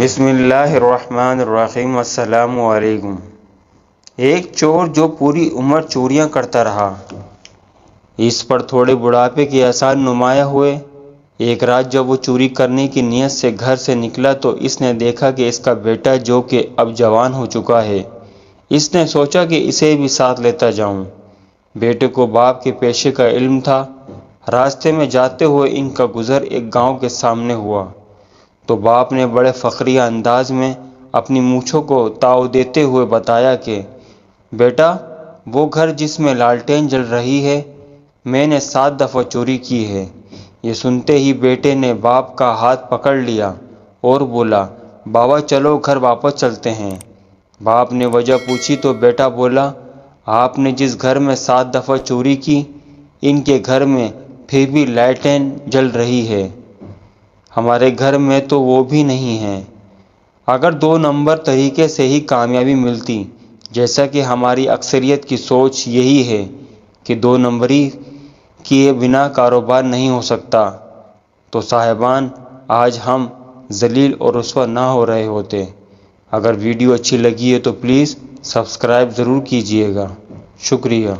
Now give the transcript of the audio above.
بسم اللہ الرحمن الرحیم۔ السلام علیکم۔ ایک چور جو پوری عمر چوریاں کرتا رہا، اس پر تھوڑے بڑھاپے کے آثار نمایاں ہوئے۔ ایک رات جب وہ چوری کرنے کی نیت سے گھر سے نکلا تو اس نے دیکھا کہ اس کا بیٹا جو کہ اب جوان ہو چکا ہے، اس نے سوچا کہ اسے بھی ساتھ لیتا جاؤں۔ بیٹے کو باپ کے پیشے کا علم تھا۔ راستے میں جاتے ہوئے ان کا گزر ایک گاؤں کے سامنے ہوا تو باپ نے بڑے فخریہ انداز میں اپنی مونچھوں کو تاؤ دیتے ہوئے بتایا کہ بیٹا، وہ گھر جس میں لالٹین جل رہی ہے، میں نے 7 دفعہ چوری کی ہے۔ یہ سنتے ہی بیٹے نے باپ کا ہاتھ پکڑ لیا اور بولا، بابا چلو گھر واپس چلتے ہیں۔ باپ نے وجہ پوچھی تو بیٹا بولا، آپ نے جس گھر میں 7 دفعہ چوری کی، ان کے گھر میں پھر بھی لالٹین جل رہی ہے، ہمارے گھر میں تو وہ بھی نہیں ہے۔ اگر 2 نمبر طریقے سے ہی کامیابی ملتی، جیسا کہ ہماری اکثریت کی سوچ یہی ہے کہ 2 نمبری کیے بنا کاروبار نہیں ہو سکتا، تو صاحبان آج ہم ذلیل اور رسوا نہ ہو رہے ہوتے۔ اگر ویڈیو اچھی لگی ہے تو پلیز سبسکرائب ضرور کیجیے گا۔ شکریہ۔